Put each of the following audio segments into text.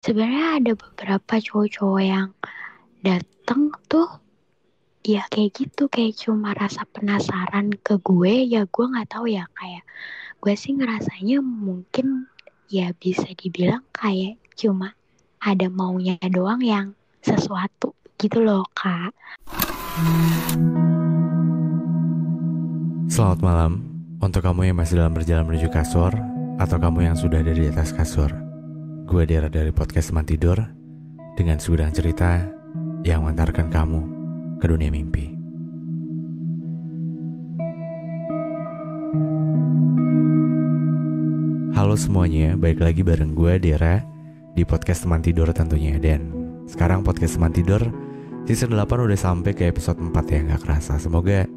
Sebenarnya ada beberapa cowok-cowok yang dateng tuh ya kayak gitu, kayak cuma rasa penasaran ke gue. Ya gue nggak tahu ya, kayak gue sih ngerasanya mungkin ya bisa dibilang kayak cuma ada maunya doang yang sesuatu gitu loh kak. Selamat malam untuk kamu yang masih dalam berjalan menuju kasur atau kamu yang sudah ada di atas kasur. Gue Dera dari podcast Teman Tidur dengan segudang cerita yang mengantarkan kamu ke dunia mimpi. Halo semuanya, balik lagi bareng gue Dera di podcast Teman Tidur tentunya. Dan sekarang podcast Teman Tidur season 8 udah sampai ke episode 4 ya, gak kerasa. Semoga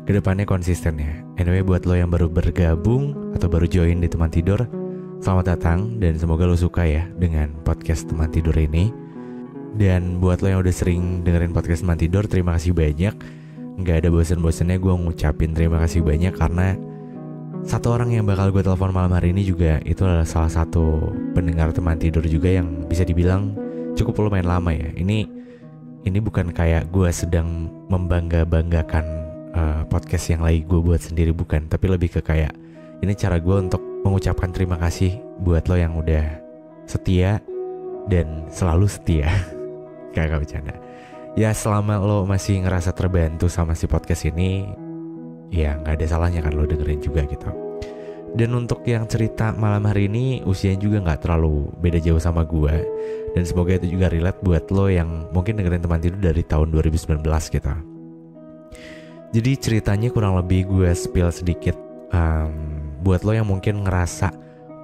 kedepannya konsisten ya. Anyway, buat lo yang baru bergabung atau baru join di Teman Tidur, selamat datang dan semoga lo suka ya dengan podcast Teman Tidur ini. Dan buat lo yang udah sering dengerin podcast Teman Tidur, terima kasih banyak. Gak ada bosan-bosannya gue ngucapin terima kasih banyak, karena satu orang yang bakal gue telepon malam hari ini juga itu adalah salah satu pendengar Teman Tidur juga yang bisa dibilang cukup lumayan lama ya. Ini bukan kayak gue sedang membangga-banggakan podcast yang lagi gue buat sendiri, bukan. Tapi lebih ke kayak ini cara gue untuk mengucapkan terima kasih buat lo yang udah setia dan selalu setia. Gak bercanda. Ya selama lo masih ngerasa terbantu sama si podcast ini, ya gak ada salahnya kan lo dengerin juga gitu. Dan untuk yang cerita malam hari ini usianya juga gak terlalu beda jauh sama gue. Dan semoga itu juga relate buat lo yang mungkin dengerin Teman Tidur dari tahun 2019 gitu. Jadi ceritanya kurang lebih gue spill sedikit, buat lo yang mungkin ngerasa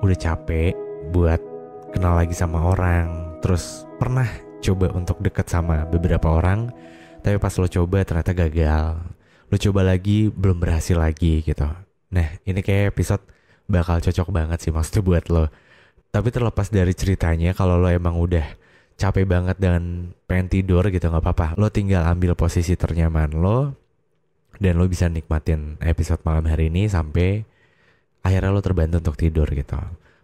udah capek buat kenal lagi sama orang, terus pernah coba untuk deket sama beberapa orang, tapi pas lo coba ternyata gagal. Lo coba lagi belum berhasil lagi gitu. Nah ini kayak episode bakal cocok banget sih maksudnya buat lo. Tapi terlepas dari ceritanya, kalau lo emang udah capek banget dan pengen tidur gitu, gak apa-apa. Lo tinggal ambil posisi ternyaman lo dan lo bisa nikmatin episode malam hari ini sampai akhirnya lo terbantu untuk tidur gitu.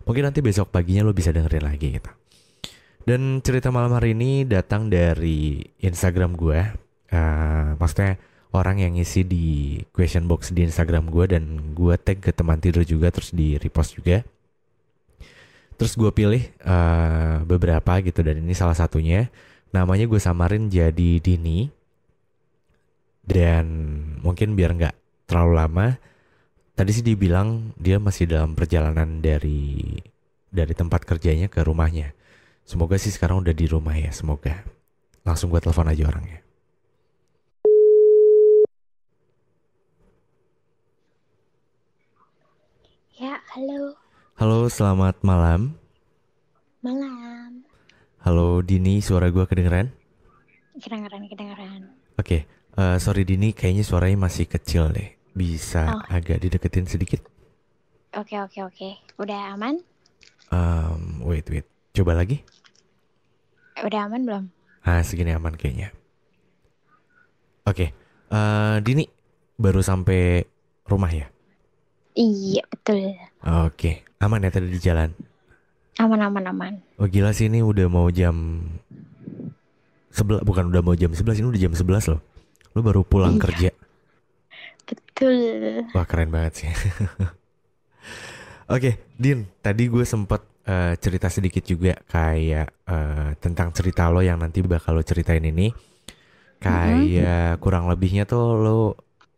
Mungkin nanti besok paginya lo bisa dengerin lagi gitu. Dan cerita malam hari ini datang dari Instagram gue. Maksudnya orang yang ngisi di question box di Instagram gue, dan gue tag ke Teman Tidur juga, terus di repost juga. Terus gue pilih beberapa gitu, dan ini salah satunya. Namanya gue samarin jadi Dini. Dan mungkin biar gak terlalu lama, tadi sih dibilang dia masih dalam perjalanan dari tempat kerjanya ke rumahnya. Semoga sih sekarang udah di rumah ya, semoga. Langsung gue telepon aja orangnya. Ya halo. Halo, selamat malam. Malam. Halo Dini, suara gue kedengeran? Kedengeran. Oke, sorry Dini, kayaknya suaranya masih kecil deh. Bisa Oh, agak dideketin sedikit? oke. Udah aman? Wait. Coba lagi. Udah aman belum? Segini aman kayaknya. Oke, Dini baru sampai rumah ya? Iya betul. Oke, aman ya tadi di jalan? Aman. Oh gila sih, ini udah mau jam 11, bukan udah mau jam 11, ini udah jam 11 loh. Lu baru pulang Iya kerja. betul. Wah keren banget sih. Oke, Din, tadi gue sempet cerita sedikit juga kayak tentang cerita lo yang nanti bakal lo ceritain ini. Mm-mm. Kayak kurang lebihnya tuh lo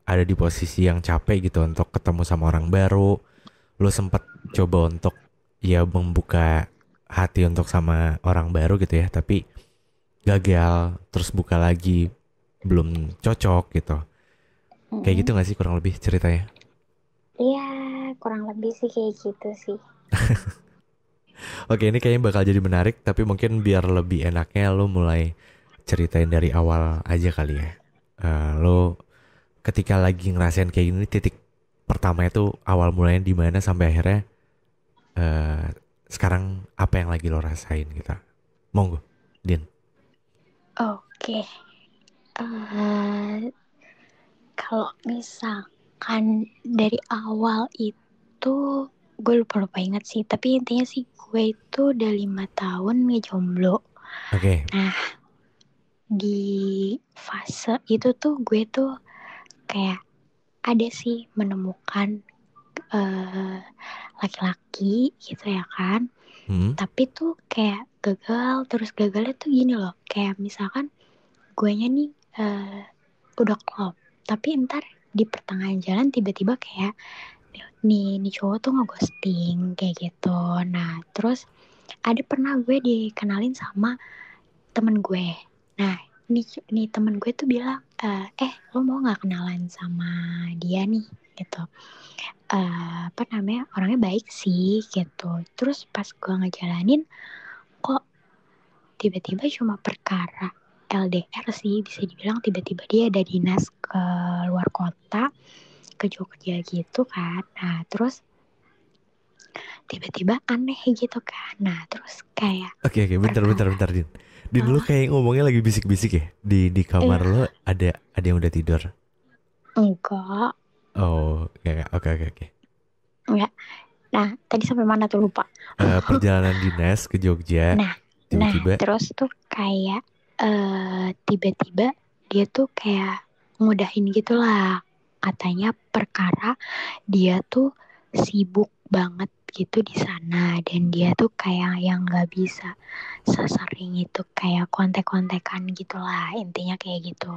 ada di posisi yang capek gitu untuk ketemu sama orang baru. Lo sempet coba untuk ya membuka hati untuk sama orang baru gitu ya, tapi gagal, terus buka lagi belum cocok gitu. Kayak gitu Mm-mm. gak sih kurang lebih ceritanya? Iya, kurang lebih sih kayak gitu sih. Oke, ini kayaknya bakal jadi menarik, tapi mungkin biar lebih enaknya lo mulai ceritain dari awal aja kali ya. Lo ketika lagi ngerasain kayak gini, titik pertama itu awal mulanya di mana sampai akhirnya eh, sekarang apa yang lagi lo rasain gitu. Monggo, Din. Oke. eh Kalau misalkan dari awal itu, gue lupa ingat sih, tapi intinya sih gue itu udah 5 tahun ngejomblo. Oke. Nah, di fase itu tuh gue tuh kayak ada sih menemukan eh, laki-laki gitu ya kan. Hmm. Tapi tuh kayak gagal, terus gagalnya tuh gini loh. Kayak misalkan guenya nih udah klop, tapi ntar di pertengahan jalan tiba-tiba kayak nih cowok tuh ngeghosting kayak gitu. Nah terus ada pernah gue dikenalin sama temen gue. Nah nih temen gue tuh bilang, lo mau nggak kenalan sama dia nih gitu. Apa namanya, orangnya baik sih gitu. Terus pas gue ngejalanin, kok tiba-tiba cuma perkara LDR sih, bisa dibilang tiba-tiba dia ada dinas ke luar kota, ke Jogja gitu kan. Nah terus tiba-tiba aneh gitu kan. Nah terus kayak Oke, bentar, perkara, bentar, Din. Din, lu kayak ngomongnya lagi bisik-bisik ya? Di kamar eh lo ada yang udah tidur. enggak, Oh, ya, oke, oke, oke. enggak. Nah tadi sampai mana tuh lupa. Perjalanan dinas ke Jogja, Nah, tiba-tiba. terus tuh kayak tiba-tiba dia tuh kayak ngudahin gitulah. Katanya perkara dia tuh sibuk banget gitu di sana, dan dia tuh kayak yang nggak bisa sesering itu kayak kontek-kontekan gitulah, intinya kayak gitu.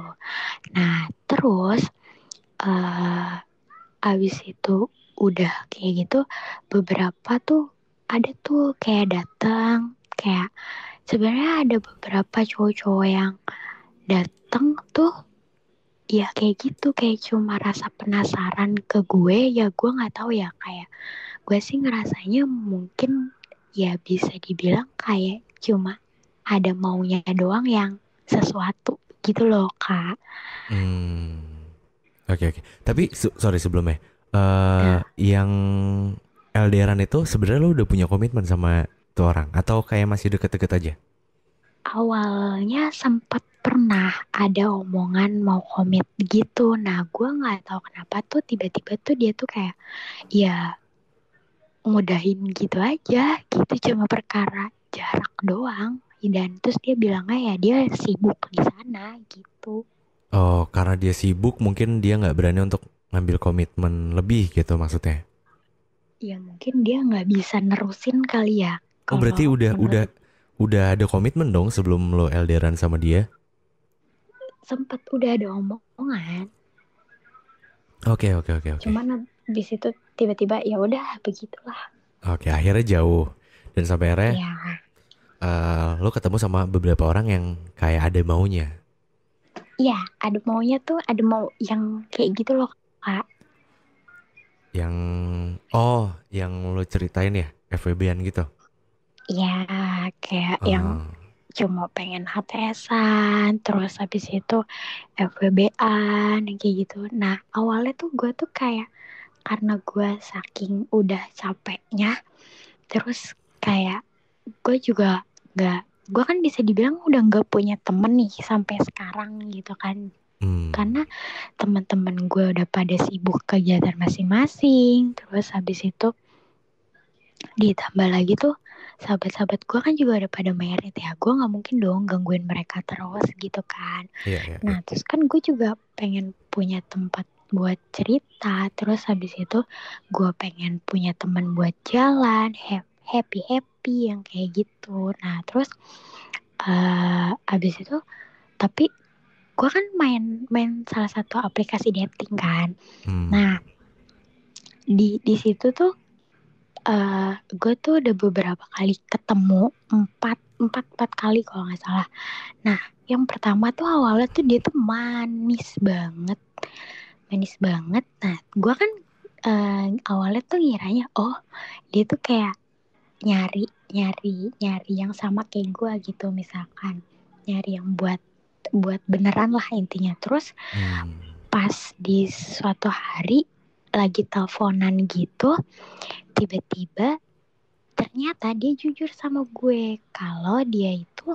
Nah terus eh abis itu udah kayak gitu, beberapa tuh ada tuh kayak datang, kayak sebenarnya ada beberapa cowok-cowok yang datang tuh ya kayak gitu, kayak cuma rasa penasaran ke gue. Ya gue nggak tahu ya, kayak gue sih ngerasanya mungkin ya bisa dibilang kayak cuma ada maunya doang yang sesuatu gitu loh kak. Hmm, oke, oke. Tapi sorry sebelumnya, Nah yang LDRan itu sebenarnya lo udah punya komitmen sama tuh orang atau kayak masih deket-deket aja? awalnya sempat pernah ada omongan mau komit gitu. Nah gue nggak tahu kenapa tuh tiba-tiba tuh dia tuh kayak ya ngudahin gitu aja gitu, cuma perkara jarak doang. Dan terus dia bilangnya ya dia sibuk di sana gitu. Oh, karena dia sibuk, mungkin dia nggak berani untuk ngambil komitmen lebih gitu maksudnya. Ya mungkin dia nggak bisa nerusin kali ya, Oh, berarti kalau udah udah menurut. udah ada komitmen dong sebelum lo LDRan sama dia. Sempet udah ada omongan, Oke, oke, oke, oke. cuman habis itu tiba-tiba ya udah begitulah. Oke, akhirnya jauh. Dan sampai akhirnya Ya, lo ketemu sama beberapa orang yang kayak ada maunya. iya, ada maunya tuh, ada mau yang kayak gitu loh kak. Yang yang lo ceritain ya, FWB-an gitu. Ya kayak yang Oh, cuma pengen HTSan, terus habis itu FWB-an kayak gitu. Nah awalnya tuh gue tuh kayak, karena gue saking udah capeknya, terus kayak gue juga gak, gue kan bisa dibilang udah gak punya temen nih sampai sekarang gitu kan. hmm. Karena teman-teman gue udah pada sibuk kegiatan masing-masing. Terus habis itu ditambah lagi tuh sahabat-sahabat gue kan juga udah pada merit ya. Gue nggak mungkin dong gangguin mereka terus gitu kan. Iya, iya, iya. Nah terus kan gue juga pengen punya tempat buat cerita. Terus habis itu gue pengen punya teman buat jalan, happy happy yang kayak gitu. Nah terus habis itu, tapi gue kan main salah satu aplikasi dating kan. Hmm. Nah di situ tuh gue tuh udah beberapa kali ketemu, empat kali kalau nggak salah. Nah yang pertama tuh awalnya tuh dia tuh manis banget. Nah gue kan awalnya tuh ngiranya oh dia tuh kayak nyari nyari yang sama kayak gue gitu, misalkan nyari yang buat beneran lah intinya. Terus Hmm. pas di suatu hari lagi teleponan gitu, tiba-tiba ternyata dia jujur sama gue kalau dia itu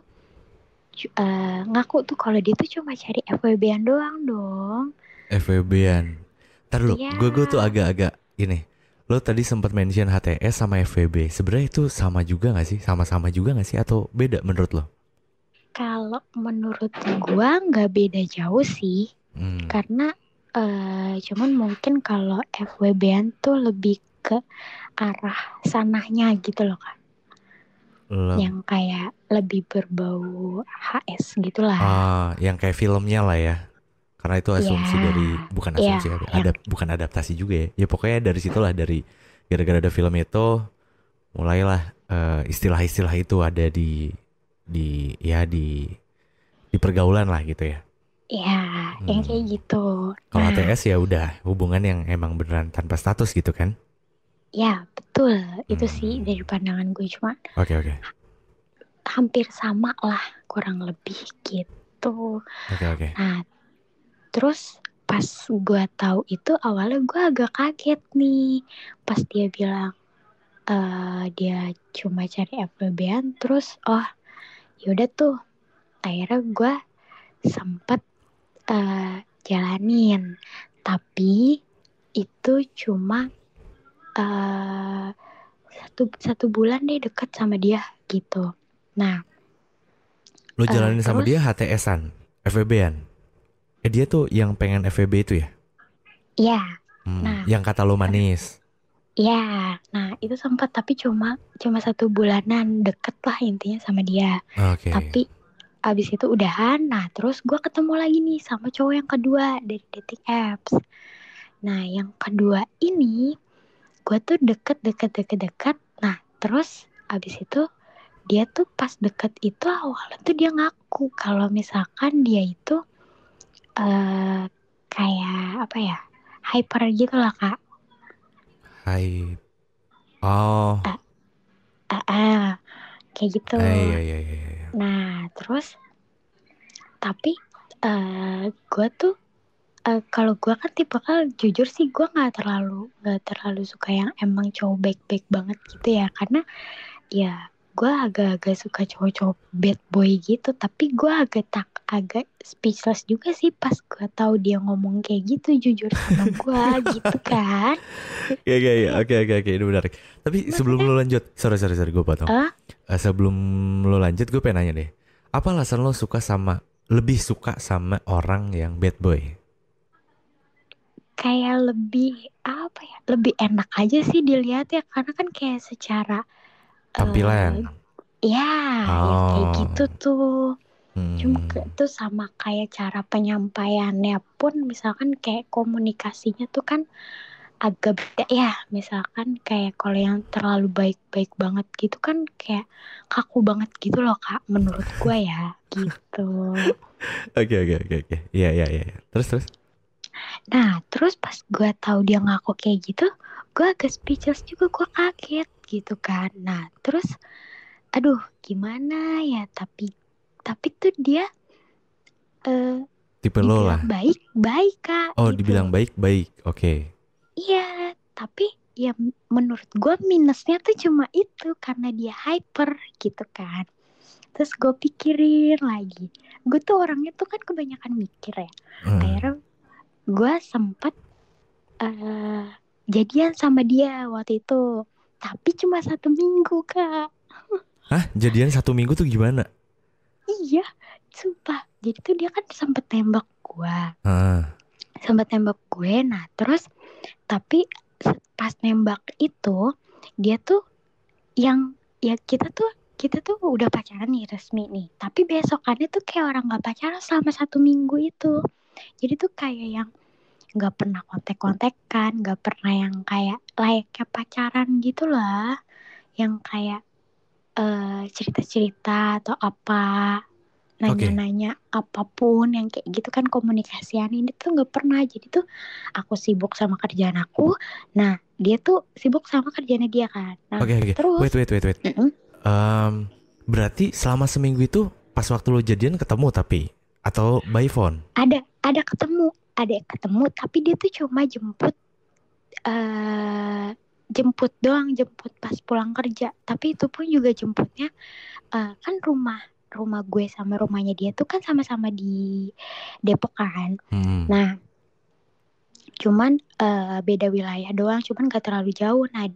ngaku tuh kalau dia tuh cuma cari FWB-an doang dong. FWB-an. Ntar dulu, Iya, gue tuh agak-agak ini. Lo tadi sempat mention HTS sama FWB. Sebenarnya itu sama juga gak sih? Sama-sama juga gak sih? Atau beda menurut lo? Kalau menurut gua nggak beda jauh sih, Hmm. karena cuman mungkin kalau FWB-an tuh lebih ke arah sananya gitu loh Kak. Lem- Yang kayak lebih berbau HS gitulah. yang kayak filmnya lah ya. Karena itu Ya, asumsi dari, bukan ya, asumsi, yang bukan adaptasi juga ya. Ya pokoknya dari situlah, dari gara-gara ada film itu mulailah istilah-istilah itu ada di pergaulan lah gitu ya. ya, yang kayak Hmm. gitu. Kalau Nah, HTS ya udah hubungan yang emang beneran tanpa status gitu kan? ya betul itu sih Hmm. dari pandangan gue, cuma Oke oke hampir sama lah kurang lebih gitu. oke oke. Nah, terus pas gue tahu itu awalnya gue agak kaget nih pas dia bilang dia cuma cari FWB-an. Terus oh yaudah tuh akhirnya gue sempet jalanin, tapi itu cuma eh satu bulan deh deket sama dia gitu. Nah, Lo jalanin sama dia terus HTS-an, FWB-an. Dia tuh yang pengen FWB itu ya? ya, Hmm. nah, Yang kata lo manis. ya, nah itu sempat tapi cuma cuma 1 bulanan deket lah intinya sama dia. Oke. Tapi abis itu udahan. Nah, terus gue ketemu lagi nih sama cowok yang kedua dari dating apps. Nah, yang kedua ini gue tuh deket. Nah, terus abis itu dia tuh pas deket itu awalnya tuh dia ngaku kalau misalkan dia itu eh kayak apa ya, hyper gitu lah Kak. Hai. Oh. Ah, ah, kayak gitu. Iya iya iya iya. Nah, terus tapi gue tuh kalau gue kan tipe kan jujur sih gue nggak terlalu suka yang emang cowok baik-baik banget gitu ya, karena ya gue agak-agak suka cowok-cowok bad boy gitu. Tapi gue agak speechless juga sih pas gue tahu dia ngomong kayak gitu jujur sama gue gitu kan. Iya iya iya. Iya, Oke ini menarik. Tapi sebelum maksudnya lo lanjut, sorry gue potong. eh Sebelum lo lanjut gue pengen nanya deh. Apa alasan lo lebih suka sama orang yang bad boy? kayak lebih apa ya, lebih enak aja sih dilihat ya, karena kan kayak secara Tampilan. eh ya yang kayak Oh. gitu tuh. Cuma Hmm. tuh sama kayak cara penyampaiannya pun, misalkan kayak komunikasinya tuh kan agak beda ya. Misalkan kayak kalau yang terlalu baik-baik banget gitu kan kayak kaku banget gitu loh Kak, menurut gue ya gitu. Oke. Iya. Terus. Nah, terus pas gue tahu dia ngaku kayak gitu, gue agak speechless juga, gue kaget gitu kan. Nah, terus aduh gimana ya, tapi tuh dia eh, Tipe lo dibilang lah. baik-baik Kak Oh, dibilang gitu. baik. Oke. Iya, tapi ya menurut gue minusnya tuh cuma itu karena dia hyper gitu kan. Terus gue pikirin lagi, gue tuh orangnya tuh kan kebanyakan mikir ya. Hmm. Akhirnya gue sempet eh, jadian sama dia waktu itu, tapi cuma 1 minggu Kak. Hah? Jadian 1 minggu tuh gimana? Iya, sumpah. Jadi tuh dia kan Ah. sempet tembak gue. Nah terus tapi pas nembak itu dia tuh yang ya kita tuh udah pacaran nih resmi nih, tapi besokannya tuh kayak orang nggak pacaran selama 1 minggu itu. Jadi tuh kayak yang nggak pernah kontek-kontekan, nggak pernah yang kayak layaknya pacaran gitu lah, yang kayak cerita-cerita atau apa, Oke. nanya-nanya apapun yang kayak gitu kan, komunikasian ini tuh nggak pernah. Jadi tuh aku sibuk sama kerjaan aku, nah dia tuh sibuk sama kerjaannya dia kan. Nah Oke. terus Wait. Berarti selama seminggu itu pas waktu lo jadian ketemu tapi atau by phone? ada ketemu tapi dia tuh cuma eh jemput doang, jemput pas pulang kerja. Tapi itu pun juga jemputnya kan rumah rumah gue sama rumahnya dia tuh kan sama-sama di Depok kan. Hmm. Nah Cuman beda wilayah doang, cuman gak terlalu jauh. Nah,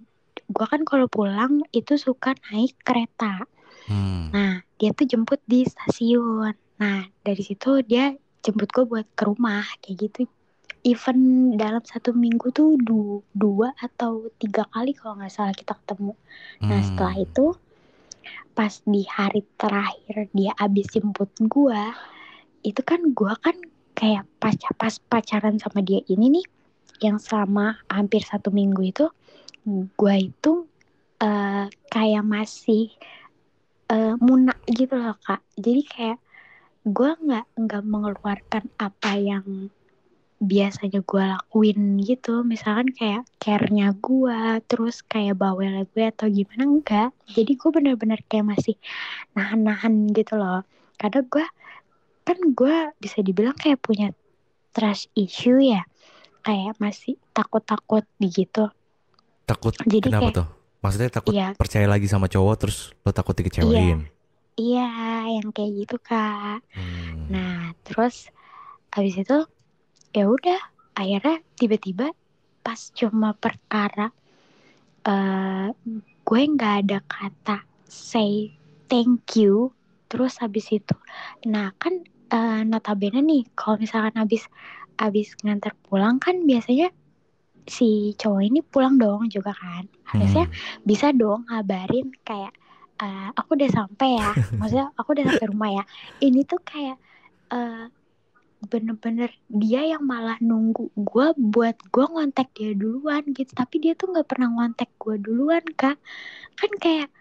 gue kan kalau pulang itu suka naik kereta. Hmm. Nah, dia tuh jemput di stasiun. Nah, dari situ dia jemput gue buat ke rumah kayak gitu. Even dalam 1 minggu tuh 2 atau 3 kali kalau nggak salah kita ketemu. Nah, setelah Hmm. itu pas di hari terakhir dia abis jemput gue, itu kan gue kan kayak pas pacaran sama dia ini nih, yang selama hampir 1 minggu itu, gue itu kayak masih munak gitu loh kak. Jadi kayak gue nggak mengeluarkan apa yang biasanya gue lakuin gitu. Misalkan kayak care-nya gue, terus kayak bawelnya gue atau gimana, enggak. Jadi gue bener-bener kayak masih nahan-nahan gitu loh. Karena gue bisa dibilang kayak punya trust issue ya. Kayak masih takut-takut gitu. Takut Jadi kenapa kayak tuh? Maksudnya takut iya, percaya lagi sama cowok terus lo takut iya, dikecewain? iya yang kayak gitu kak. Hmm. Nah terus habis itu ya udah, akhirnya tiba-tiba pas cuma perkara eh gue nggak ada kata say thank you, terus habis itu, nah kan notabene nih kalau misalkan habis nganter pulang kan biasanya si cowok ini pulang dong juga kan, harusnya Hmm. bisa dong ngabarin kayak aku udah sampai ya, maksudnya aku udah sampai rumah ya. Ini tuh kayak eh, bener-bener dia yang malah nunggu gue buat gue ngontek dia duluan gitu, tapi dia tuh nggak pernah ngontek gue duluan kak. Kan kayak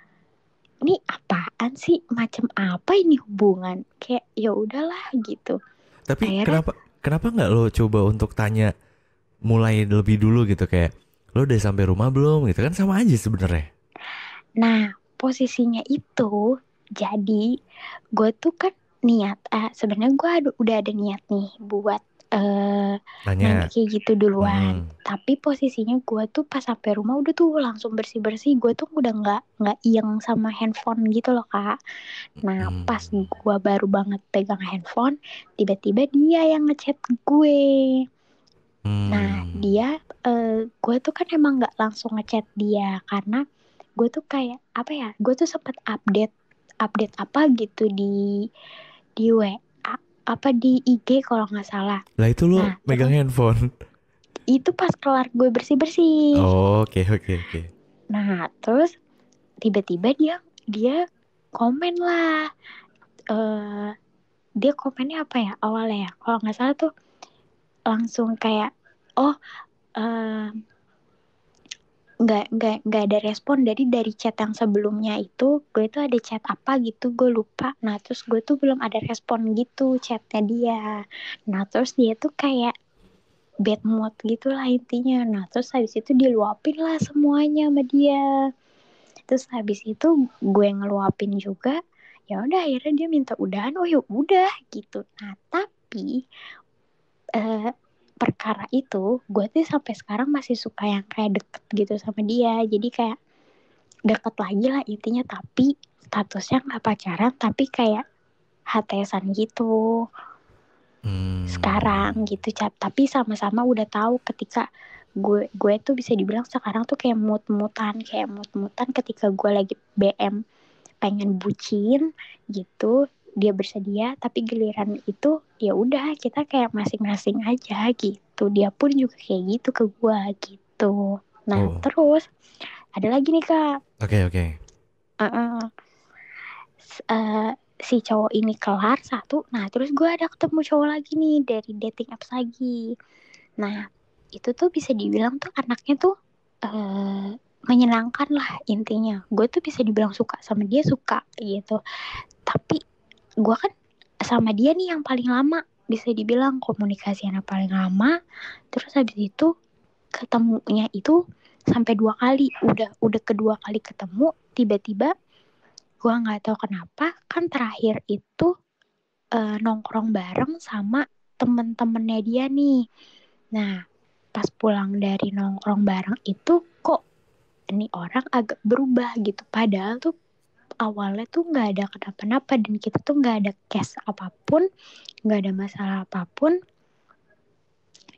ini apaan sih, macam apa ini hubungan, kayak ya udahlah gitu. Tapi Akhirnya kenapa kenapa nggak lo coba untuk tanya mulai lebih dulu gitu, kayak lo udah sampai rumah belum gitu, kan sama aja sebenarnya. nah posisinya itu, jadi gue tuh kan niat sebenarnya gue udah ada niat nih buat nanya Nanya. kayak gitu duluan, Hmm. tapi posisinya gue tuh pas sampai rumah udah tuh langsung bersih bersih, gue tuh udah nggak iyeng sama handphone gitu loh kak. Nah Hmm. pas gue baru banget pegang handphone, tiba-tiba dia yang ngechat gue. Nah Hmm. gue tuh kan emang nggak langsung ngechat dia, karena gue tuh kayak apa ya, gue tuh sempet update update apa gitu di WA apa di IG kalau nggak salah. Lah itu lo Nah megang terus handphone. itu pas kelar gue bersih bersih. Oh, oke oke oke. Nah terus tiba-tiba dia komen lah. eh Dia komennya apa ya awalnya ya, kalau nggak salah tuh langsung kayak oh, eh, nggak ada respon dari chat yang sebelumnya. Itu gue tuh ada chat apa gitu gue lupa, nah terus gue tuh belum ada respon gitu chatnya dia. Nah terus dia tuh kayak bad mood gitu lah intinya. Nah terus habis itu diluapin lah semuanya sama dia. Terus habis itu gue ngeluapin juga. Ya udah akhirnya dia minta udahan, oh ya udah gitu. Nah tapi eh, perkara itu gue tuh sampai sekarang masih suka yang kayak deket gitu sama dia. Jadi kayak deket lagi lah intinya, tapi statusnya nggak pacaran, tapi kayak HTSan gitu sekarang Hmm. gitu cap. Tapi sama-sama udah tahu ketika gue tuh bisa dibilang sekarang tuh kayak mut-mutan ketika gue lagi BM pengen bucin gitu, dia bersedia, tapi giliran itu ya udah kita kayak masing-masing aja gitu. Dia pun juga kayak gitu ke gue gitu. Nah Oh, terus ada lagi nih kak. oke oke. uh, uh, si cowok ini kelar satu, nah terus gue ada ketemu cowok lagi nih dari dating apps lagi. Nah itu tuh bisa dibilang tuh anaknya tuh uh, menyenangkan lah intinya. Gue tuh bisa dibilang suka sama dia, suka gitu. Tapi gue kan sama dia nih yang paling lama, bisa dibilang komunikasi yang paling lama. Terus habis itu ketemunya itu sampai 2 kali, udah kedua kali ketemu tiba-tiba gue nggak tahu kenapa kan terakhir itu nongkrong bareng sama temen-temennya dia nih. Nah pas pulang dari nongkrong bareng itu kok ini orang agak berubah gitu, padahal tuh awalnya tuh nggak ada kenapa-napa dan kita tuh nggak ada case apapun, nggak ada masalah apapun.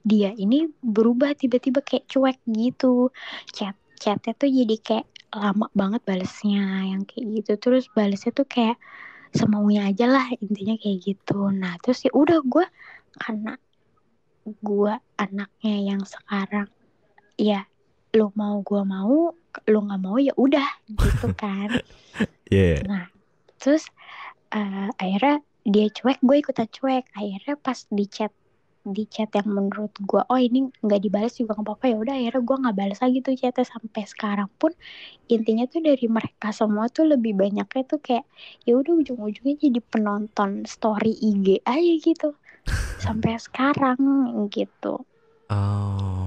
dia ini berubah tiba-tiba kayak cuek gitu. Chatnya tuh jadi kayak lama banget balesnya yang kayak gitu. Terus balesnya tuh kayak semaunya aja lah, intinya kayak gitu. Nah terus ya udah gue, karena gue anaknya yang sekarang, ya lu mau gue mau, lu nggak mau ya udah gitu kan. Iya. Nah terus akhirnya dia cuek, gue ikutan cuek. Akhirnya pas di chat yang menurut gue oh ini nggak dibalas juga nggak apa-apa, ya udah akhirnya gue nggak balas lagi tuh chatnya. Sampai sekarang pun intinya tuh dari mereka semua tuh lebih banyaknya tuh kayak ya udah ujung-ujungnya jadi penonton story IG aja gitu sampai sekarang gitu.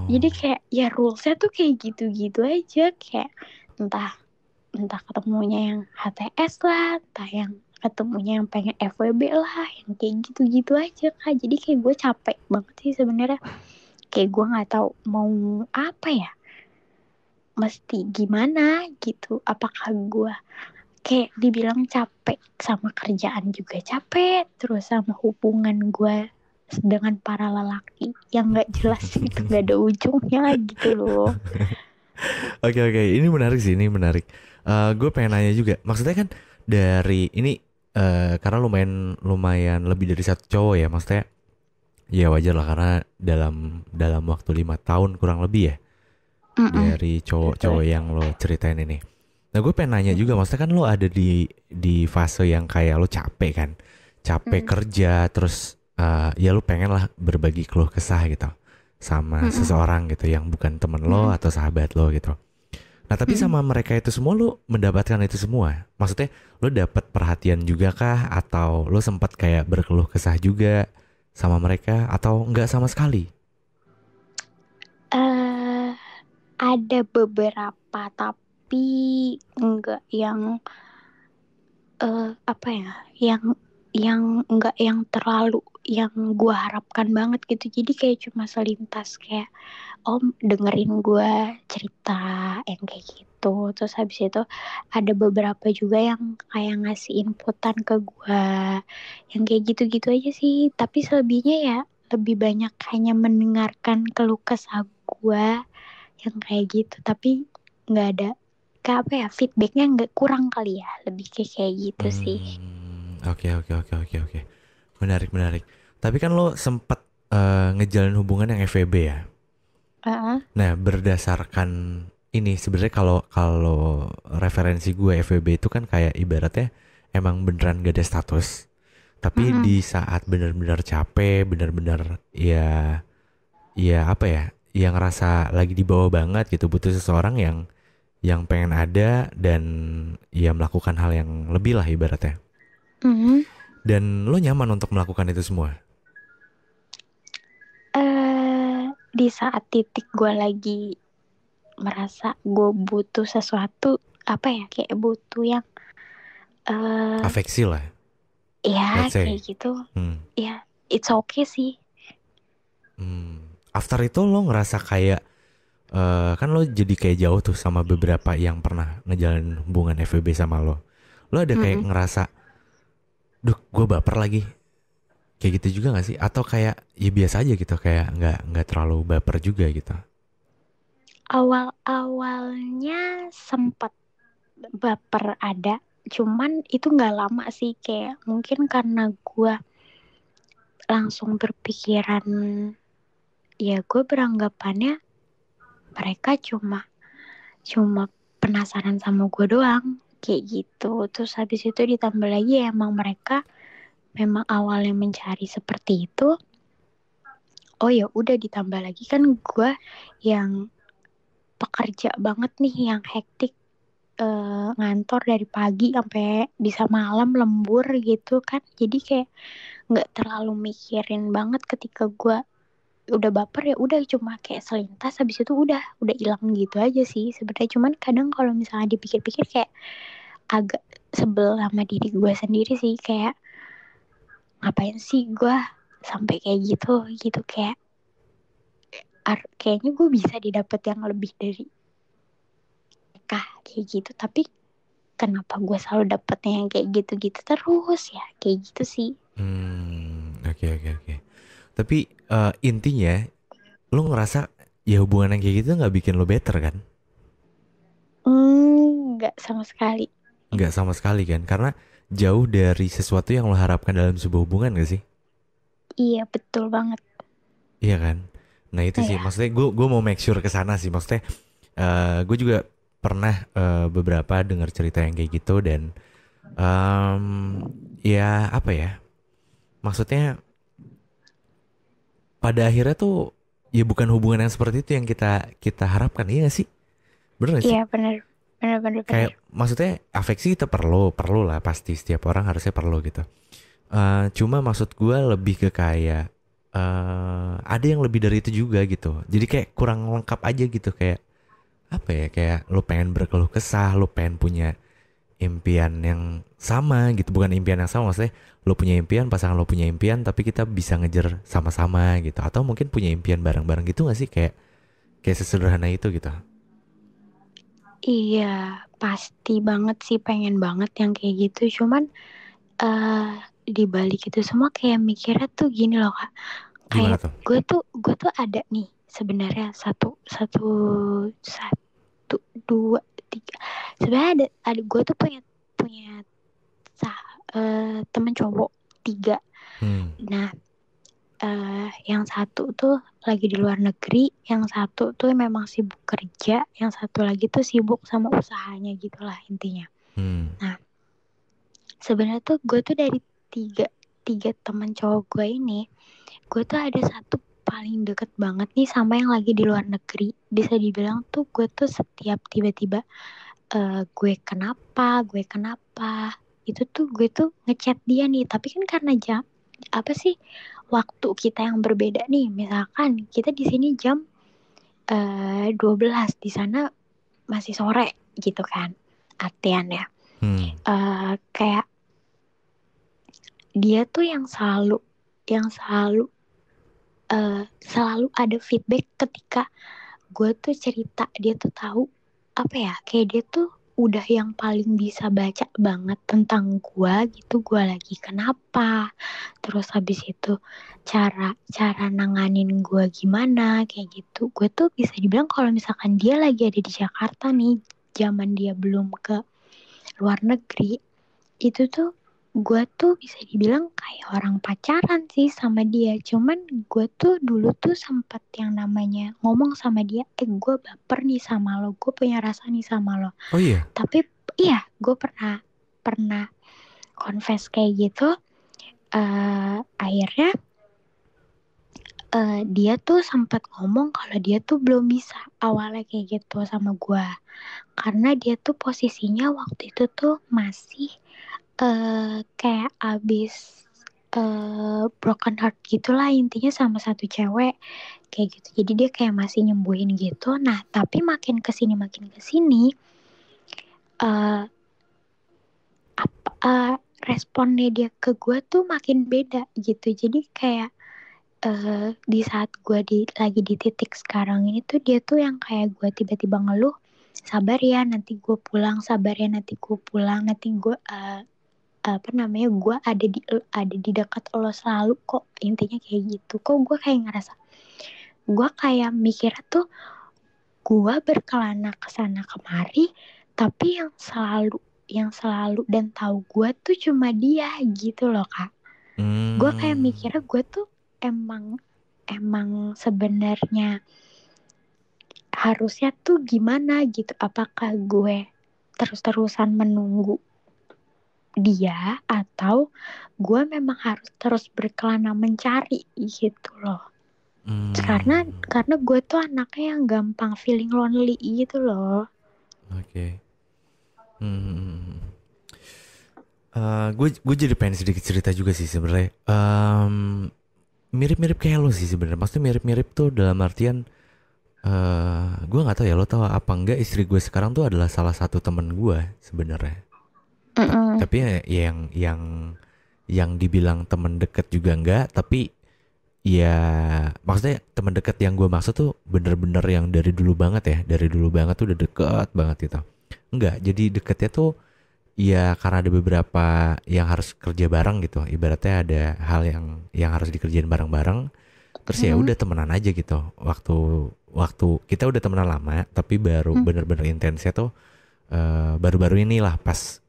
Jadi Oh. kayak ya rulesnya tuh kayak gitu-gitu aja, kayak entah entah ketemunya yang HTS lah, entah yang ketemunya yang pengen FWB lah, yang kayak gitu-gitu aja kak. Jadi kayak gue capek banget sih sebenarnya, kayak gue nggak tahu mau apa ya, mesti gimana gitu. Apakah gue kayak dibilang capek sama kerjaan juga capek, terus sama hubungan gue dengan para lelaki yang nggak jelas itu nggak ada ujungnya gitu loh. Oke oke, ini menarik sih, ini menarik. Gue pengen nanya juga, maksudnya kan dari ini karena lumayan lumayan lebih dari satu cowok ya, maksudnya ya wajar lah karena dalam dalam waktu 5 tahun kurang lebih ya Mm-mm. dari Betul. cowok-cowok yang lo ceritain ini. Nah gue pengen nanya juga, maksudnya kan lo ada di fase yang kayak lo capek kan, capek Mm. kerja, terus ya lo pengen lah berbagi keluh kesah gitu sama Mm-mm. seseorang gitu yang bukan temen lo Mm-mm. atau sahabat lo gitu. Nah tapi Mm-mm. sama mereka itu semua lo mendapatkan itu semua, maksudnya lo dapat perhatian juga kah, atau lo sempat kayak berkeluh kesah juga sama mereka, atau enggak sama sekali? eh ada beberapa tapi enggak yang apa ya, yang enggak yang terlalu yang gue harapkan banget gitu. Jadi kayak cuma selintas kayak om dengerin gue cerita yang kayak gitu. Terus habis itu ada beberapa juga yang kayak ngasih inputan ke gue yang kayak gitu-gitu aja sih. Tapi selebihnya ya lebih banyak hanya mendengarkan keluh kesah gue yang kayak gitu. Tapi nggak ada kayak apa ya, feedbacknya nggak, kurang kali ya, lebih kayak gitu sih. Oke oke oke oke oke. Menarik menarik. Tapi kan lo sempet ngejalin hubungan yang FWB ya. Heeh. Nah berdasarkan ini sebenarnya kalau kalau referensi gue FWB itu kan kayak ibaratnya emang beneran gak ada status. Tapi Mm-mm. di saat benar-benar capek, benar-benar ya ya apa ya, yang ngerasa lagi di bawah banget gitu, butuh seseorang yang pengen ada dan ya melakukan hal yang lebih lah ibaratnya. Mm-mm. Dan lo nyaman untuk melakukan itu semua. Di saat titik gue lagi merasa gue butuh sesuatu, apa ya, kayak butuh yang eh Afeksi lah, ya let's kayak say. gitu, Hmm. ya it's okay sih. After itu lo ngerasa kayak kan lo jadi kayak jauh tuh sama beberapa yang pernah ngejalanin hubungan FWB sama lo. Lo ada kayak Mm-mm. ngerasa, duh, gue baper lagi. Kayak gitu juga gak sih? Atau kayak ya biasa aja gitu, kayak nggak terlalu baper juga gitu. Awal-awalnya sempat baper ada, cuman itu nggak lama sih, kayak mungkin karena gue langsung berpikiran, ya gue beranggapannya mereka cuma cuma penasaran sama gue doang kayak gitu. Terus habis itu ditambah lagi ya, emang mereka memang awalnya mencari seperti itu. Oh ya udah, ditambah lagi kan gue yang pekerja banget nih, yang hektik, ngantor dari pagi sampai bisa malam lembur gitu kan. Jadi kayak nggak terlalu mikirin banget. Ketika gue udah baper ya udah cuma kayak selintas, habis itu udah hilang gitu aja sih sebenarnya. Cuman kadang kalau misalnya dipikir-pikir kayak agak sebel sama diri gue sendiri sih, kayak ngapain sih gue sampai kayak gitu gitu, kayak kayaknya gue bisa didapat yang lebih dari mereka kayak gitu, tapi kenapa gue selalu dapetnya yang kayak gitu-gitu terus ya, kayak gitu sih. Oke oke oke. Tapi intinya lu ngerasa ya hubungan yang kayak gitu nggak bikin lo better kan? Nggak sama sekali. Nggak sama sekali kan? Karena jauh dari sesuatu yang lo harapkan dalam sebuah hubungan gak sih? Iya, betul banget. Iya kan? Nah itu sih, Iya. maksudnya gue mau make sure ke sana sih. Maksudnya gue juga pernah beberapa dengar cerita yang kayak gitu dan em, ya apa ya? Maksudnya pada akhirnya tuh ya bukan hubungan yang seperti itu yang kita kita harapkan, iya gak sih? Bener gak Iya, sih? benar. Benar, benar, benar. Kayak maksudnya afeksi kita perlu, perlu lah pasti setiap orang harusnya perlu gitu. Cuma maksud gue lebih ke kayak ada yang lebih dari itu juga gitu. Jadi kayak kurang lengkap aja gitu kayak apa ya kayak lo pengen berkeluh kesah, lo pengen punya impian yang sama gitu, bukan impian yang sama maksudnya lo punya impian, pasangan lo punya impian, tapi kita bisa ngejar sama-sama gitu. Atau mungkin punya impian bareng-bareng gitu gak sih kayak kayak sesederhana itu gitu. Iya, pasti banget sih pengen banget yang kayak gitu. Cuman eh di balik itu semua kayak mikirnya tuh gini loh Kak. Gimana Kayak tuh? gue tuh ada nih sebenarnya satu satu satu dua tiga. Sebenarnya ada gue tuh punya punya temen cowok tiga. Hmm. Nah, yang satu tuh lagi di luar negeri, yang satu tuh memang sibuk kerja, yang satu lagi tuh sibuk sama usahanya gitulah intinya. Hmm. Nah, sebenarnya tuh gue tuh dari tiga tiga teman cowok gue ini, gue tuh ada satu paling deket banget nih sama yang lagi di luar negeri. Bisa dibilang tuh gue tuh setiap tiba-tiba gue kenapa, itu tuh gue tuh ngechat dia nih. Tapi kan karena jam apa sih waktu kita yang berbeda nih. Misalkan kita di sini jam 12, di sana masih sore gitu kan. Artian ya. Hmm. Kayak dia tuh yang selalu ada feedback ketika gue tuh cerita. Dia tuh tahu apa ya, kayak dia tuh udah yang paling bisa baca banget tentang gue gitu, gue lagi kenapa, terus habis itu cara cara nanganin gue gimana kayak gitu. Gue tuh bisa dibilang kalau misalkan dia lagi ada di Jakarta nih, zaman dia belum ke luar negeri, itu tuh gue tuh bisa dibilang kayak orang pacaran sih sama dia. Cuman gue tuh dulu tuh sempat yang namanya ngomong sama dia, gue baper nih sama lo, gue punya rasa nih sama lo. Oh iya. Tapi iya, gue pernah pernah confess kayak gitu. Akhirnya dia tuh sempat ngomong kalau dia tuh belum bisa awalnya kayak gitu sama gue, karena dia tuh posisinya waktu itu tuh masih kayak abis broken heart gitulah intinya sama satu cewek kayak gitu. Jadi dia kayak masih nyembuhin gitu. Nah tapi makin kesini uh, responnya dia ke gue tuh makin beda gitu. Jadi kayak di saat gue lagi di titik sekarang ini tuh dia tuh yang kayak gue tiba-tiba ngeluh, sabar ya nanti gue pulang, sabar ya nanti gue pulang, nanti gue apa namanya, gue ada di dekat lo selalu kok, intinya kayak gitu. Kok gue kayak ngerasa, gue kayak mikirnya tuh gue berkelana kesana kemari, tapi yang selalu dan tahu gue tuh cuma dia gitu loh Kak. Gue kayak Hmm. mikirnya gue tuh emang emang sebenarnya harusnya tuh gimana gitu, apakah gue terus-terusan menunggu dia atau gue memang harus terus berkelana mencari gitu loh. Karena Hmm. karena gue tuh anaknya yang gampang feeling lonely gitu loh. Oke. Hmm. Gue jadi pengen sedikit cerita juga sih sebenarnya. Mirip-mirip kayak lo sih sebenarnya. Maksudnya mirip-mirip tuh dalam artian gue nggak tahu ya lo tahu apa enggak istri gue sekarang tuh adalah salah satu temen gue sebenarnya. Mm-mm. Tapi ya yang dibilang temen deket juga enggak. Tapi ya maksudnya temen deket yang gue maksud tuh bener-bener yang dari dulu banget ya. Dari dulu banget tuh udah deket banget gitu. Enggak, jadi deketnya tuh ya karena ada beberapa yang harus kerja bareng gitu. Ibaratnya ada hal yang harus dikerjain bareng-bareng. Terus ya udah temenan aja gitu. Waktu kita udah temenan lama, tapi baru bener-bener intensnya tuh baru-baru inilah, pas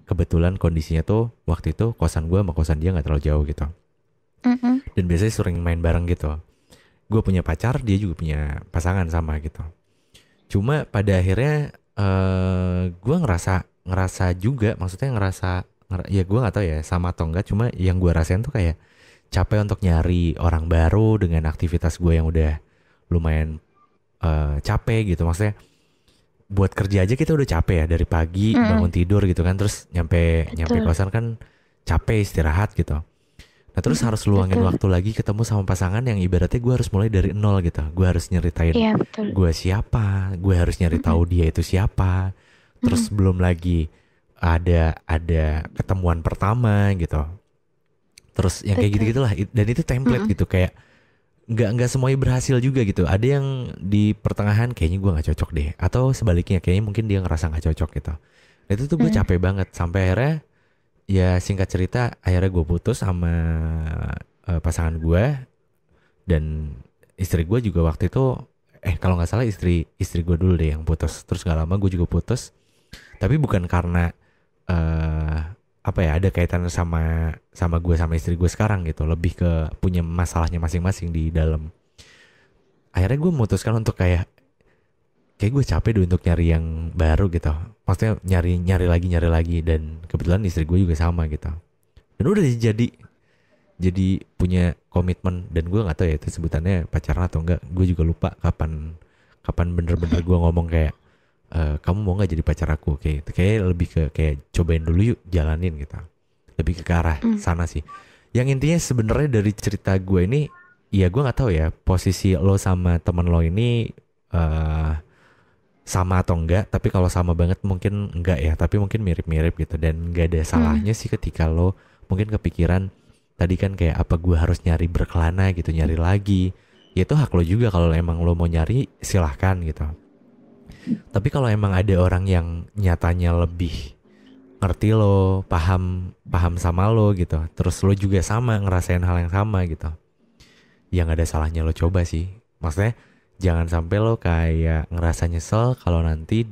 kebetulan kondisinya tuh waktu itu kosan gue sama kosan dia nggak terlalu jauh gitu. Dan biasanya sering main bareng gitu. Gue punya pacar, dia juga punya pasangan sama gitu. Cuma pada akhirnya gue ngerasa juga, maksudnya ya gue nggak tahu ya sama atau enggak. Cuma yang gue rasain tuh kayak capek untuk nyari orang baru dengan aktivitas gue yang udah lumayan capek gitu. Maksudnya buat kerja aja kita udah capek ya, dari pagi bangun tidur gitu kan, terus nyampe kosan kan capek, istirahat gitu. Nah terus harus luangin waktu lagi ketemu sama pasangan yang ibaratnya gue harus mulai dari nol gitu. Gue harus nyeritain gue siapa, gue harus nyari tahu dia itu siapa. Terus belum lagi ada ketemuan pertama gitu. Terus yang kayak gitu-gitulah, dan itu template gitu, kayak nggak semuanya berhasil juga gitu. Ada yang di pertengahan kayaknya gue nggak cocok deh, atau sebaliknya kayaknya mungkin dia ngerasa nggak cocok gitu. Nah, itu tuh gue capek banget sampai akhirnya ya singkat cerita akhirnya gue putus sama pasangan gue. Dan istri gue juga waktu itu kalau nggak salah istri gue dulu deh yang putus. Terus nggak lama gue juga putus, tapi bukan karena ada kaitannya sama gue sama istri gue sekarang gitu. Lebih ke punya masalahnya masing-masing di dalam. Akhirnya gue memutuskan untuk kayak gue capek deh untuk nyari yang baru gitu. Maksudnya nyari lagi, dan kebetulan istri gue juga sama gitu. Dan udah jadi punya komitmen. Dan gue nggak tahu ya itu sebutannya pacaran atau enggak. Gue juga lupa kapan bener-bener gue ngomong kayak kamu mau nggak jadi pacar aku, kayak lebih ke kayak cobain dulu yuk, jalanin gitu. Lebih ke arah sana sih. Yang intinya sebenarnya dari cerita gue ini, ya gue nggak tahu ya posisi lo sama temen lo ini sama atau enggak. Tapi kalau sama banget mungkin enggak ya, tapi mungkin mirip-mirip gitu. Dan nggak ada salahnya sih ketika lo mungkin kepikiran tadi kan kayak apa gue harus nyari berkelana gitu, nyari lagi. Ya itu hak lo juga, kalau emang lo mau nyari silahkan gitu. Tapi kalau emang ada orang yang nyatanya lebih ngerti lo, paham sama lo gitu, terus lo juga sama ngerasain hal yang sama gitu, ya nggak ada salahnya lo coba sih. Maksudnya jangan sampai lo kayak ngerasa nyesel kalau nanti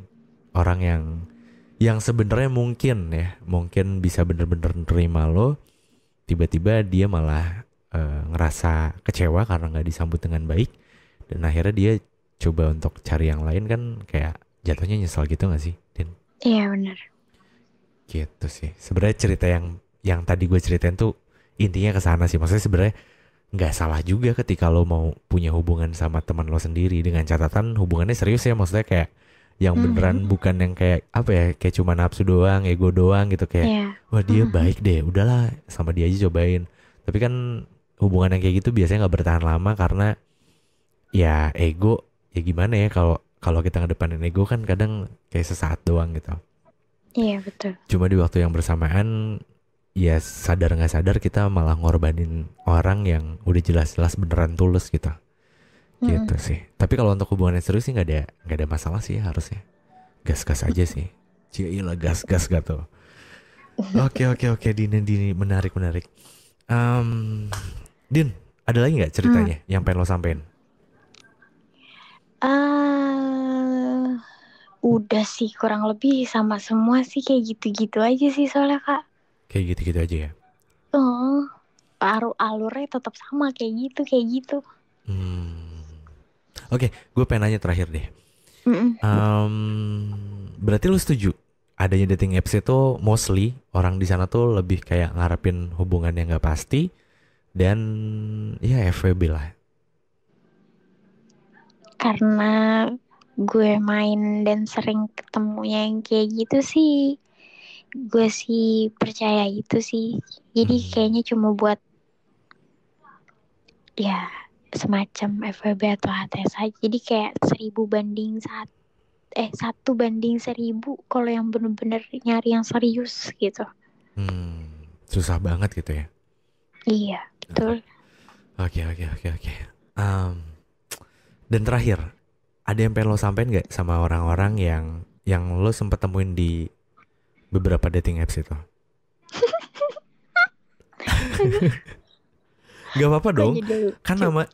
orang yang sebenarnya mungkin bisa bener-bener nerima lo, tiba-tiba dia malah ngerasa kecewa karena nggak disambut dengan baik, dan akhirnya dia coba untuk cari yang lain. Kan kayak jatuhnya nyesel gitu gak sih, Din? Iya benar. Gitu sih sebenarnya cerita yang tadi gue ceritain tuh intinya ke sana sih. Maksudnya sebenarnya nggak salah juga ketika lo mau punya hubungan sama teman lo sendiri, dengan catatan hubungannya serius ya. Maksudnya kayak yang beneran, bukan yang kayak kayak cuma nafsu doang, ego doang gitu, kayak wah dia baik deh, udahlah sama dia aja cobain. Tapi kan hubungan yang kayak gitu biasanya nggak bertahan lama karena ya ego. Ya gimana ya, kalau kita ngedepanin ego kan kadang kayak sesaat doang gitu. Iya betul. Cuma di waktu yang bersamaan, ya sadar nggak sadar kita malah ngorbanin orang yang udah jelas-jelas beneran tulus gitu. Gitu sih. Tapi kalau untuk hubungan yang serius sih nggak ada masalah sih harusnya. Gas-gas aja sih. Cila gas-gas gitu. Oke, Dini menarik. Din, ada lagi nggak ceritanya yang pengen lo sampein? Udah sih kurang lebih sama semua sih, kayak gitu-gitu aja sih soalnya Kak. Kayak gitu-gitu aja ya? Alurnya tetap sama kayak gitu. Oke, gue pengen nanya terakhir deh. Berarti lu setuju adanya dating apps itu mostly orang di sana tuh lebih kayak ngarepin hubungan yang nggak pasti dan ya FWB lah? Karena gue main dan sering ketemunya yang kayak gitu sih, gue sih percaya itu sih. Jadi kayaknya cuma buat ya semacam FWB atau HTS aja. Jadi kayak 1 banding 1 kalau yang bener-bener nyari yang serius gitu. Susah banget gitu ya? Iya betul. Oke. Dan terakhir, ada yang pengen lo sampein gak sama orang-orang yang lo sempet temuin di beberapa dating apps itu? Gak apa-apa Kok dong. jadi Kan lucu?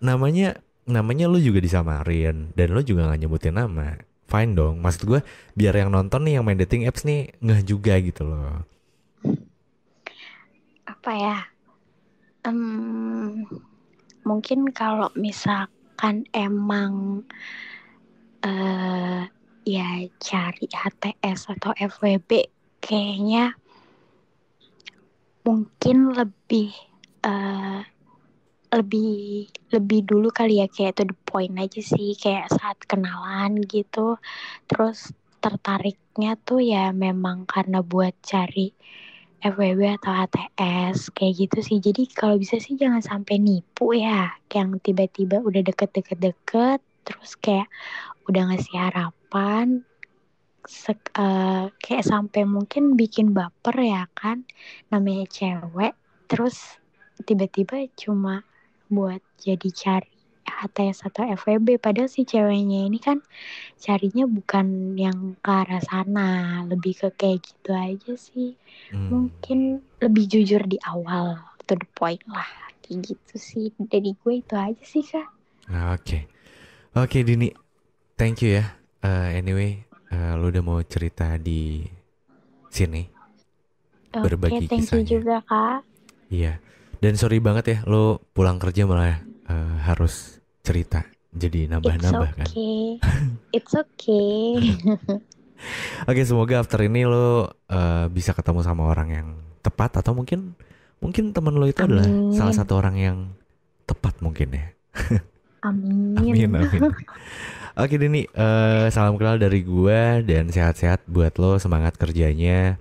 namanya lu juga disamarin dan lu juga nggak nyebutin nama. Fine dong. Maksud gue biar yang nonton nih yang main dating apps nih nggak juga gitu loh. Apa ya? Em, Mungkin kalau misalkan emang eh ya cari HTS atau FWB, kayaknya mungkin eh lebih lebih dulu kali ya, kayak to the point aja sih, kayak saat kenalan gitu. Terus tertariknya tuh ya memang karena buat cari FWB atau HTS kayak gitu sih. Jadi kalau bisa sih jangan sampai nipu ya, yang tiba-tiba udah deket-deket-deket terus kayak udah ngasih harapan, kayak sampai mungkin bikin baper ya kan, namanya cewek, terus tiba-tiba cuma buat jadi cari HTS atau FWB, padahal si ceweknya ini kan carinya bukan yang ke arah sana, lebih ke kayak gitu aja sih. Hmm. Mungkin lebih jujur di awal, to the point lah, kayak gitu sih. Dari gue itu aja sih kak. Oke. Oke Dini, thank you ya. Anyway, lu udah mau cerita di sini, Oke, berbagi thank you kisahnya. juga kak. Iya. Dan sorry banget ya, lu pulang kerja malah harus cerita. Jadi It's nambah-nambah kan. okay, it's okay. Oke, semoga after ini lo bisa ketemu sama orang yang tepat atau mungkin mungkin temen lo itu adalah salah Amin, satu orang yang tepat mungkin ya. Amin, amin. amin. Oke Dini, salam kenal dari gua dan sehat-sehat buat lo, semangat kerjanya.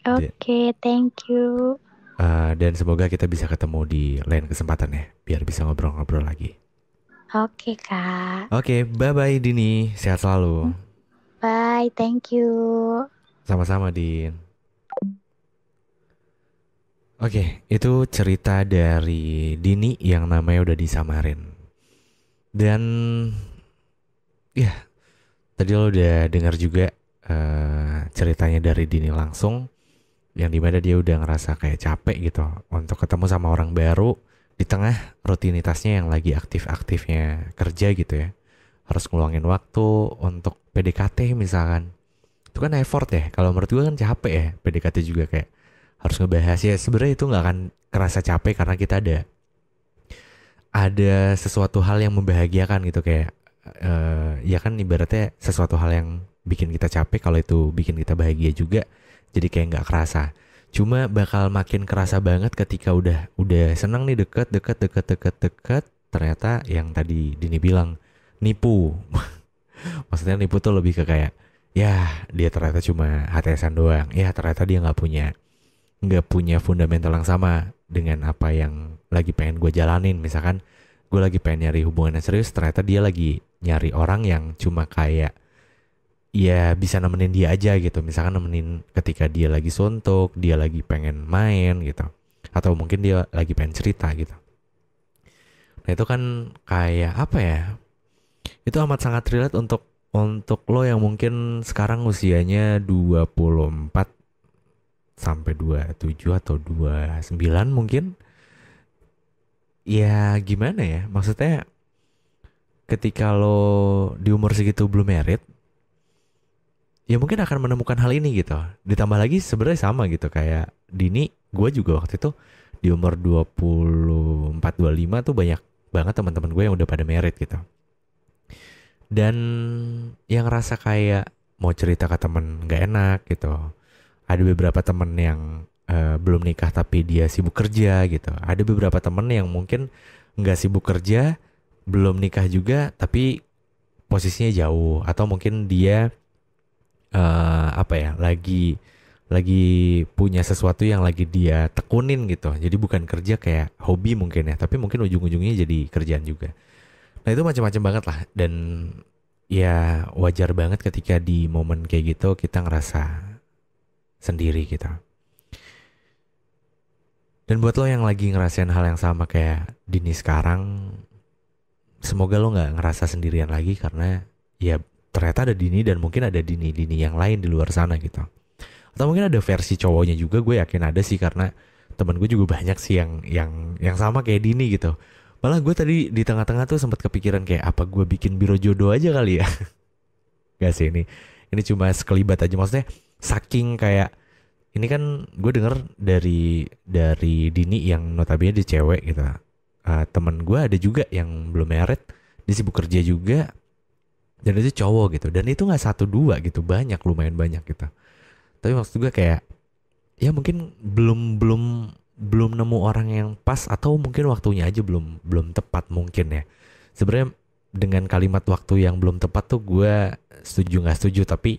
D- Oke, thank you. dan semoga kita bisa ketemu di lain kesempatan ya, biar bisa ngobrol-ngobrol lagi. Oke kak. Oke, bye-bye Dini, sehat selalu. Bye, thank you. Sama-sama Din. Oke, itu cerita dari Dini yang namanya udah disamarin. Dan ya, tadi lo udah dengar juga ceritanya dari Dini langsung, yang dimana dia udah ngerasa kayak capek gitu untuk ketemu sama orang baru di tengah rutinitasnya yang lagi aktif-aktifnya kerja gitu ya. Harus ngeluangin waktu untuk PDKT misalkan. Itu kan effort ya. Kalau menurut gue kan capek ya PDKT juga, kayak harus ngebahas ya. Sebenarnya itu nggak akan kerasa capek karena kita ada sesuatu hal yang membahagiakan gitu, kayak ya kan ibaratnya sesuatu hal yang bikin kita capek, kalau itu bikin kita bahagia juga, jadi kayak nggak kerasa. Cuma bakal makin kerasa banget ketika udah senang nih, deket deket deket deket deket, ternyata yang tadi Dini bilang nipu. Maksudnya nipu tuh lebih ke kayak ya dia ternyata cuma HTSan doang, ya ternyata dia nggak punya fundamental yang sama dengan apa yang lagi pengen gue jalanin. Misalkan gue lagi pengen nyari hubungan yang serius, ternyata dia lagi nyari orang yang cuma kayak ya bisa nemenin dia aja gitu. Misalkan nemenin ketika dia lagi suntuk, dia lagi pengen main gitu, atau mungkin dia lagi pengen cerita gitu. Nah itu kan kayak apa ya, itu amat sangat relate untuk lo yang mungkin sekarang usianya 24 sampai 27 atau 29 mungkin. Ya gimana ya, maksudnya ketika lo di umur segitu belum merit, ya mungkin akan menemukan hal ini gitu. Ditambah lagi sebenarnya sama gitu kayak Dini, gue juga waktu itu di umur 24 25 tuh banyak banget teman-teman gue yang udah pada merit gitu. Dan yang rasa kayak mau cerita ke temen gak enak gitu. Ada beberapa temen yang belum nikah tapi dia sibuk kerja gitu. Ada beberapa temen yang mungkin nggak sibuk kerja, belum nikah juga, tapi posisinya jauh. Atau mungkin dia apa ya, lagi punya sesuatu yang lagi dia tekunin gitu. Jadi bukan kerja kayak hobi mungkin ya, tapi mungkin ujung-ujungnya jadi kerjaan juga. Nah itu macam-macam banget lah. Dan ya wajar banget ketika di momen kayak gitu kita ngerasa sendiri gitu. Dan buat lo yang lagi ngerasain hal yang sama kayak Dini sekarang, semoga lo nggak ngerasa sendirian lagi, karena ya ternyata ada Dini dan mungkin ada Dini-Dini yang lain di luar sana gitu. Atau mungkin ada versi cowoknya juga, gue yakin ada sih, karena temen gue juga banyak sih yang yang sama kayak Dini gitu. Malah gue tadi di tengah-tengah tuh sempat kepikiran kayak apa gue bikin biro jodoh aja kali ya. Gak sih, ini cuma sekelibat aja, maksudnya saking kayak ini kan gue denger dari Dini yang notabene dia cewek gitu. Temen gue ada juga yang belum married, dia sibuk kerja juga, dan itu cowok gitu, dan itu nggak satu dua gitu, banyak, lumayan banyak gitu. Tapi maksud gue kayak ya mungkin belum nemu orang yang pas, atau mungkin waktunya aja belum belum tepat mungkin ya. Sebenarnya dengan kalimat waktu yang belum tepat tuh gue setuju nggak setuju, tapi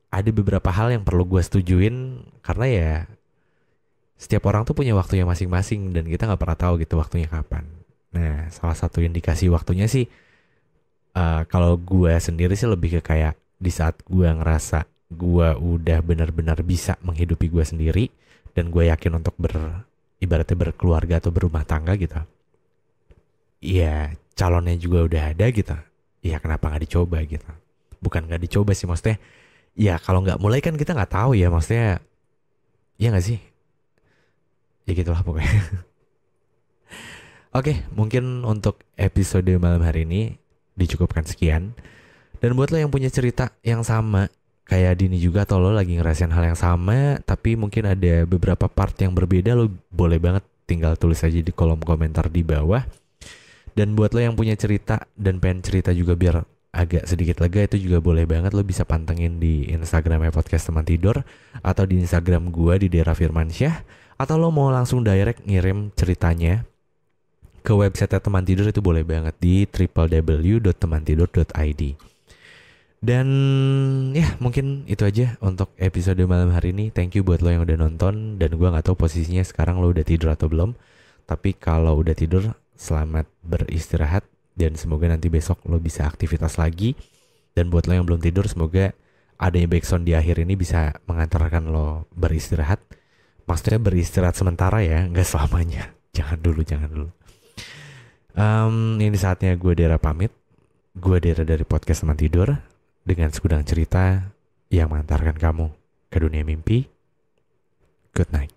ada beberapa hal yang perlu gue setujuin karena ya setiap orang tuh punya waktunya masing-masing dan kita nggak pernah tahu gitu waktunya kapan. Nah, salah satu indikasi waktunya sih kalau gue sendiri sih lebih ke kayak di saat gue ngerasa gue udah benar-benar bisa menghidupi gue sendiri dan gue yakin untuk ibaratnya berkeluarga atau berumah tangga gitu. Iya, calonnya juga udah ada gitu. Iya, kenapa nggak dicoba gitu? Bukan nggak dicoba sih, maksudnya ya kalau nggak mulai kan kita nggak tahu ya, maksudnya ya nggak sih? Ya gitulah pokoknya. Oke, mungkin untuk episode malam hari ini dicukupkan sekian. Dan buat lo yang punya cerita yang sama kayak Dini juga, atau lo lagi ngerasain hal yang sama tapi mungkin ada beberapa part yang berbeda, lo boleh banget tinggal tulis aja di kolom komentar di bawah. Dan buat lo yang punya cerita dan pengen cerita juga biar agak sedikit lega, itu juga boleh banget, lo bisa pantengin di Instagramnya Podcast Teman Tidur, atau di Instagram gua di Dera Firmansyah, atau lo mau langsung direct ngirim ceritanya ke website Teman Tidur, itu boleh banget di www.temantidur.id. Dan ya mungkin itu aja untuk episode malam hari ini. Thank you buat lo yang udah nonton, dan gue gak tahu posisinya sekarang lo udah tidur atau belum. Tapi kalau udah tidur, selamat beristirahat, dan semoga nanti besok lo bisa aktivitas lagi. Dan buat lo yang belum tidur, semoga adanya backsound di akhir ini bisa mengantarkan lo beristirahat. Maksudnya beristirahat sementara ya, gak selamanya. Jangan dulu. Ini saatnya gue Dera pamit. Gue Dera dari Podcast Teman Tidur, dengan segudang cerita yang mengantarkan kamu ke dunia mimpi. Good night.